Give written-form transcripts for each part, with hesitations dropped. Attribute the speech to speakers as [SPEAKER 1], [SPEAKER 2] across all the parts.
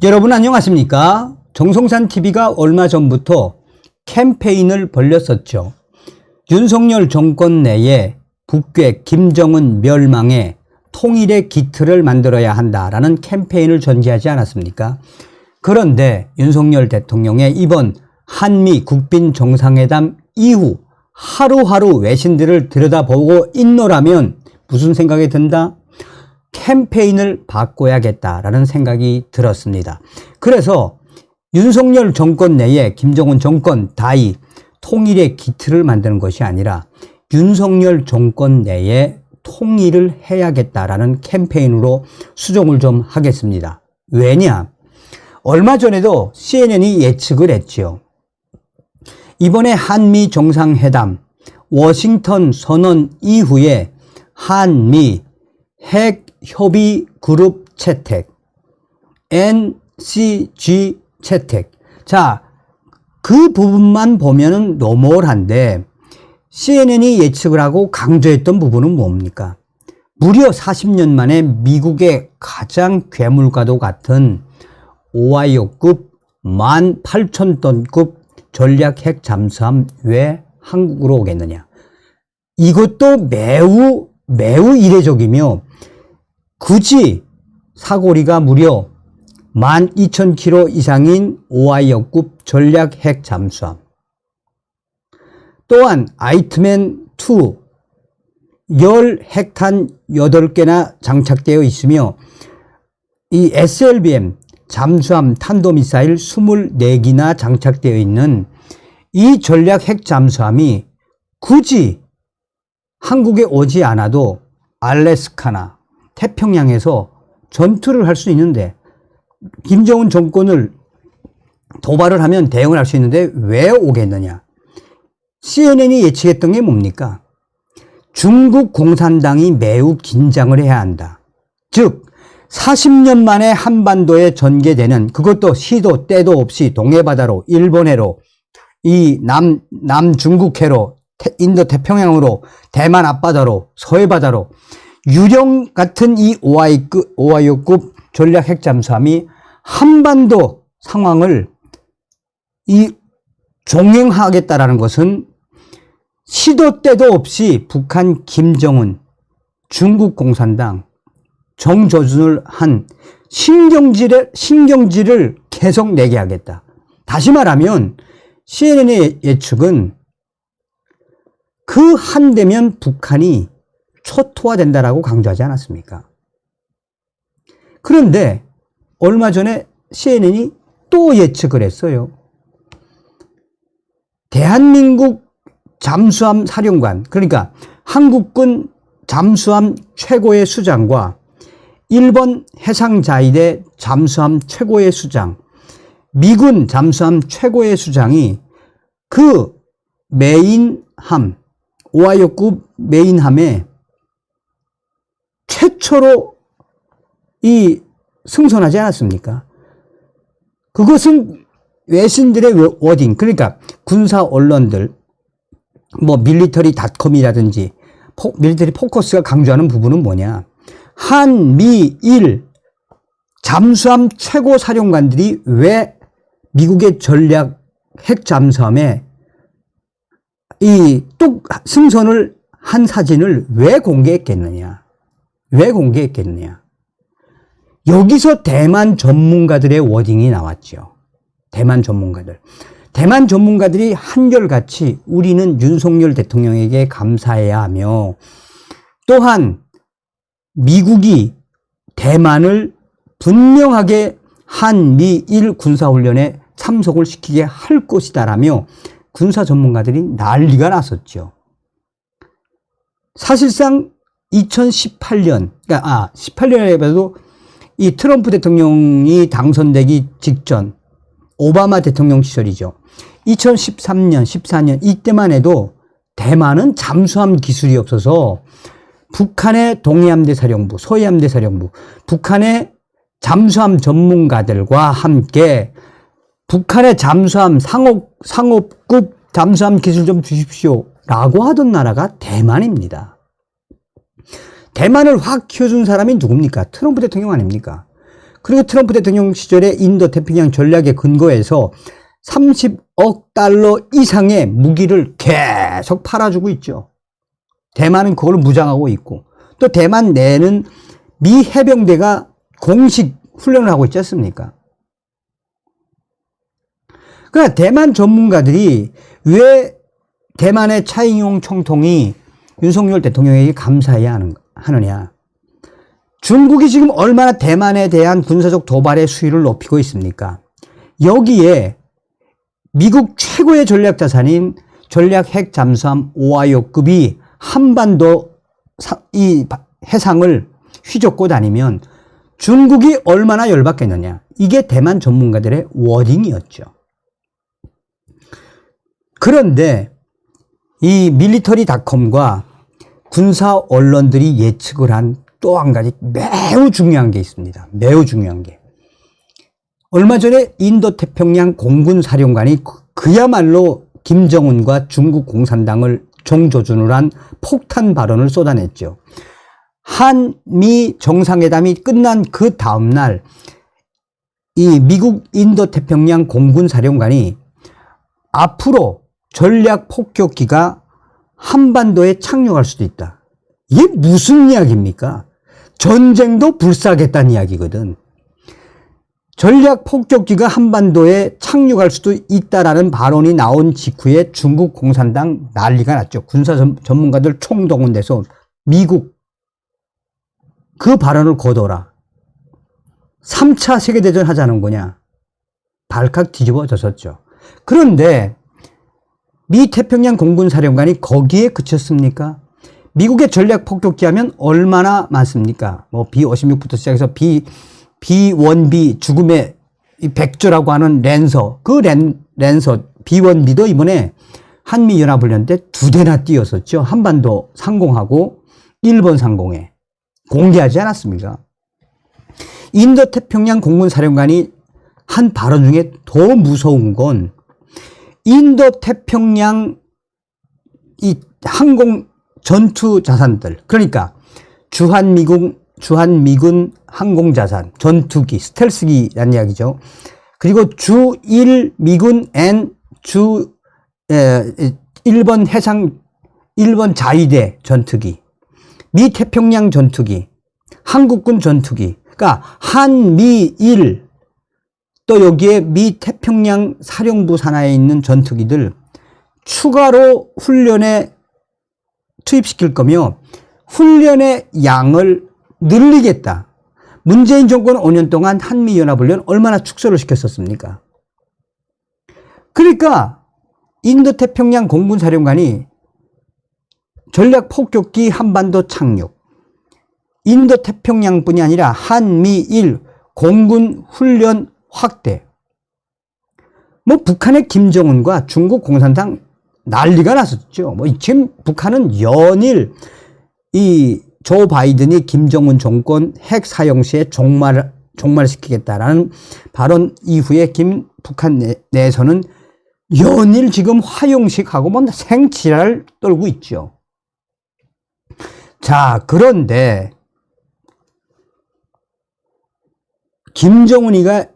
[SPEAKER 1] 여러분 안녕하십니까? 정성산TV가 얼마 전부터 캠페인을 벌였었죠. 윤석열 정권 내에 북괴 김정은 멸망에 통일의 기틀을 만들어야 한다라는 캠페인을 전개하지 않았습니까? 그런데 윤석열 대통령의 이번 한미 국빈 정상회담 이후 하루하루 외신들을 들여다보고 있노라면 무슨 생각이 든다? 캠페인을 바꿔야겠다라는 생각이 들었습니다. 그래서 윤석열 정권 내에 김정은 정권 다이 통일의 기틀을 만드는 것이 아니라 윤석열 정권 내에 통일을 해야겠다라는 캠페인으로 수정을 좀 하겠습니다. 왜냐? 얼마 전에도 CNN이 예측을 했지요. 이번에 한미 정상회담 워싱턴 선언 이후에 한미 핵 협의 그룹 채택, NCG 채택. 자, 그 부분만 보면은 노멀한데 CNN이 예측을 하고 강조했던 부분은 뭡니까? 무려 40년 만에 미국의 가장 괴물과도 같은 오하이오급 18,000톤급 전략 핵 잠수함 왜 한국으로 오겠느냐? 이것도 매우 이례적이며 굳이 사거리가 무려 12,000km 이상인 오하이오급 전략 핵 잠수함. 또한 아이트맨2 핵탄 8개나 장착되어 있으며 이 SLBM 잠수함 탄도미사일 24기나 장착되어 있는 이 전략 핵 잠수함이 굳이 한국에 오지 않아도 알래스카나 태평양에서 전투를 할 수 있는데 김정은 정권을 도발을 하면 대응을 할 수 있는데 왜 오겠느냐? CNN이 예측했던 게 뭡니까? 중국 공산당이 매우 긴장을 해야 한다. 즉 40년 만에 한반도에 전개되는 그것도 시도 때도 없이 동해바다로 일본해로 이 남중국해로 인도 태평양으로 대만 앞바다로 서해바다로 유령 같은 이 오하이오급 전략 핵 잠수함이 한반도 상황을 이 종행하겠다라는 것은 시도 때도 없이 북한 김정은 중국 공산당 정조준을 한 신경질을 계속 내게 하겠다. 다시 말하면 CNN의 예측은 그 한대면 북한이 초토화된다라고 강조하지 않았습니까? 그런데 얼마 전에 CNN이 또 예측을 했어요. 대한민국 잠수함 사령관, 그러니까 한국군 잠수함 최고의 수장과 일본 해상자위대 잠수함 최고의 수장, 미군 잠수함 최고의 수장이 그 메인함, 오하이오급 메인함에 최초로 이 승선하지 않았습니까? 그것은 외신들의 워딩, 그러니까 군사 언론들, 뭐 밀리터리닷컴이라든지 밀리터리 포커스가 강조하는 부분은 뭐냐? 한미일 잠수함 최고 사령관들이 왜 미국의 전략 핵 잠수함에 이 뚝 승선을 한 사진을 왜 공개했겠느냐? 여기서 대만 전문가들의 워딩이 나왔죠. 대만 전문가들이 한결같이 우리는 윤석열 대통령에게 감사해야 하며 또한 미국이 대만을 분명하게 한미일 군사훈련에 참석을 시키게 할 것이다라며 군사 전문가들이 난리가 났었죠. 사실상 2018년, 18년에도 이 트럼프 대통령이 당선되기 직전 오바마 대통령 시절이죠. 2013년, 14년 이때만 해도 대만은 잠수함 기술이 없어서 북한의 동해함대 사령부, 서해함대 사령부, 북한의 잠수함 전문가들과 함께 북한의 잠수함 상업급 잠수함 기술 좀 주십시오 라고 하던 나라가 대만입니다. 대만을 확 키워준 사람이 누굽니까? 트럼프 대통령 아닙니까? 그리고 트럼프 대통령 시절에 인도 태평양 전략에 근거해서 30억 달러 이상의 무기를 계속 팔아주고 있죠. 대만은 그걸 무장하고 있고, 또 대만 내는 미 해병대가 공식 훈련을 하고 있지 않습니까? 그러니까 대만 전문가들이 왜 대만의 차이잉용 총통이 윤석열 대통령에게 감사해야 하느냐. 중국이 지금 얼마나 대만에 대한 군사적 도발의 수위를 높이고 있습니까? 여기에 미국 최고의 전략 자산인 전략 핵 잠수함 오하이오급이 한반도 이 해상을 휘젓고 다니면 중국이 얼마나 열받겠느냐. 이게 대만 전문가들의 워딩이었죠. 그런데 이 밀리터리닷컴과 군사 언론들이 예측을 한 또 한 가지 매우 중요한 게 있습니다. 매우 중요한 게. 얼마 전에 인도태평양 공군사령관이 그야말로 김정은과 중국 공산당을 종조준을 한 폭탄 발언을 쏟아냈죠. 한미 정상회담이 끝난 그 다음날 이 미국 인도태평양 공군사령관이 앞으로 전략 폭격기가 한반도에 착륙할 수도 있다. 이게 무슨 이야기입니까? 전쟁도 불사하겠다는 이야기거든. 전략 폭격기가 한반도에 착륙할 수도 있다라는 발언이 나온 직후에 중국 공산당 난리가 났죠. 군사 전문가들 총동원돼서 미국 그 발언을 거둬라. 3차 세계대전 하자는 거냐. 발칵 뒤집어졌었죠. 그런데 미 태평양 공군사령관이 거기에 그쳤습니까? 미국의 전략 폭격기 하면 얼마나 많습니까? 뭐 B-56부터 시작해서 B-1B 죽음의 백조라고 하는 랜서, 그 랜서 B-1B도 이번에 한미연합훈련 때 2대나 띄었었죠. 한반도 상공하고 일본 상공에 공개하지 않았습니까? 인도태평양 공군사령관이 한 발언 중에 더 무서운 건 인도태평양 이 항공 전투 자산들, 그러니까 주한미군 항공자산, 전투기, 스텔스기라는 이야기죠. 그리고 주1미군 N 일본 자위대 전투기, 미 태평양 전투기, 한국군 전투기, 그러니까 한미일, 또 여기에 미 태평양 사령부 산하에 있는 전투기들 추가로 훈련에 투입시킬 거며 훈련의 양을 늘리겠다. 문재인 정권 5년 동안 한미연합훈련 얼마나 축소를 시켰었습니까? 그러니까 인도태평양 공군사령관이 전략 폭격기 한반도 착륙, 인도태평양뿐이 아니라 한미일 공군훈련 확대, 뭐 북한의 김정은과 중국 공산당 난리가 났었죠. 뭐 지금 북한은 연일 이 조 바이든이 김정은 정권 핵 사용 시에 종말시키겠다라는 발언 이후에 북한 내에서는 연일 지금 화용식하고 뭐 생지랄 떨고 있죠. 자, 그런데 김정은이가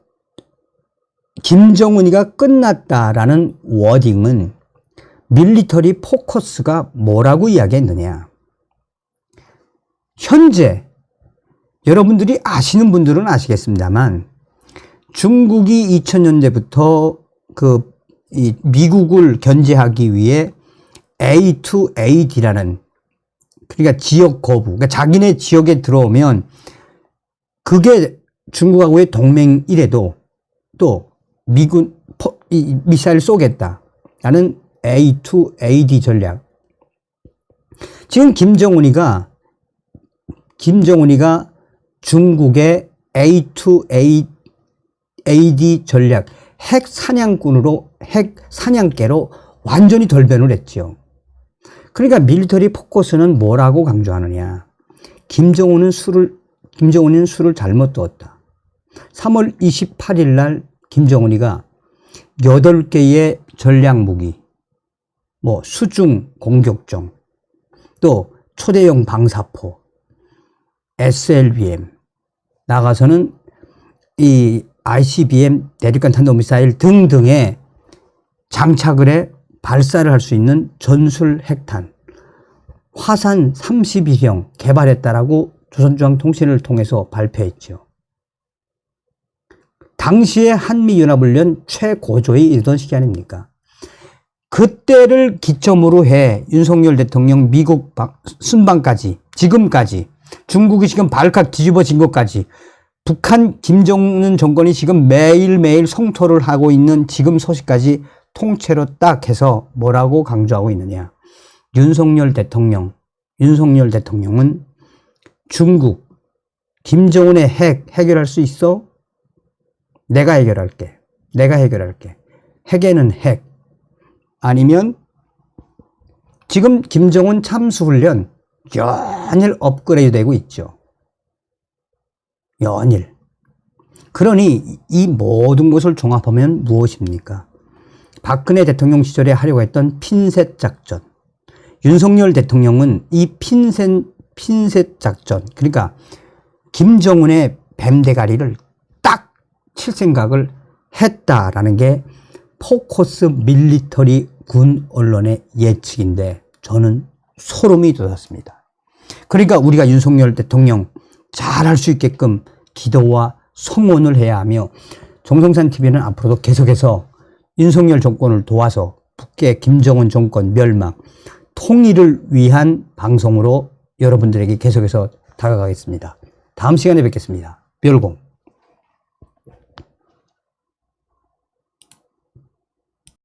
[SPEAKER 1] 끝났다라는 워딩은 밀리터리 포커스가 뭐라고 이야기했느냐. 현재 여러분들이 아시는 분들은 아시겠습니다만 중국이 2000년대부터 이 미국을 견제하기 위해 A2AD라는, 그러니까 지역 거부, 그러니까 자기네 지역에 들어오면 그게 중국하고의 동맹이래도 또 미군 미사일 쏘겠다라는 A2AD 전략. 지금 김정은이가 중국의 A2AD 전략, 핵 사냥꾼으로, 핵 사냥개로 완전히 돌변을 했죠. 그러니까 밀리터리 포커스는 뭐라고 강조하느냐. 김정은은 술을 잘못 두었다. 3월 28일 날 김정은이가 8개의 전략 무기, 뭐 수중 공격정, 또 초대형 방사포, SLBM 나가서는 이 ICBM 대륙간 탄도미사일 등등에 장착을 해 발사를 할 수 있는 전술 핵탄 화산 32형 개발했다라고 조선중앙통신을 통해서 발표했죠. 당시에 한미연합훈련 최고조에 이르던 시기 아닙니까? 그때를 기점으로 해 윤석열 대통령 미국 순방까지 지금까지 중국이 지금 발칵 뒤집어진 것까지 북한 김정은 정권이 지금 매일매일 성토를 하고 있는 지금 소식까지 통째로 딱 해서 뭐라고 강조하고 있느냐. 윤석열 대통령은 중국 김정은의 해결할 수 있어? 내가 해결할게. 핵에는 핵. 아니면 지금 김정은 참수훈련 연일 업그레이드 되고 있죠. 연일. 그러니 이 모든 것을 종합하면 무엇입니까? 박근혜 대통령 시절에 하려고 했던 핀셋 작전. 윤석열 대통령은 이 핀셋 작전, 그러니까 김정은의 뱀대가리를 딱 칠 생각을 했다라는 게 포커스 밀리터리 군 언론의 예측인데 저는 소름이 돋았습니다. 그러니까 우리가 윤석열 대통령 잘할 수 있게끔 기도와 성원을 해야 하며 정성산TV는 앞으로도 계속해서 윤석열 정권을 도와서 북계 김정은 정권 멸망, 통일을 위한 방송으로 여러분들에게 계속해서 다가가겠습니다. 다음 시간에 뵙겠습니다. 별공.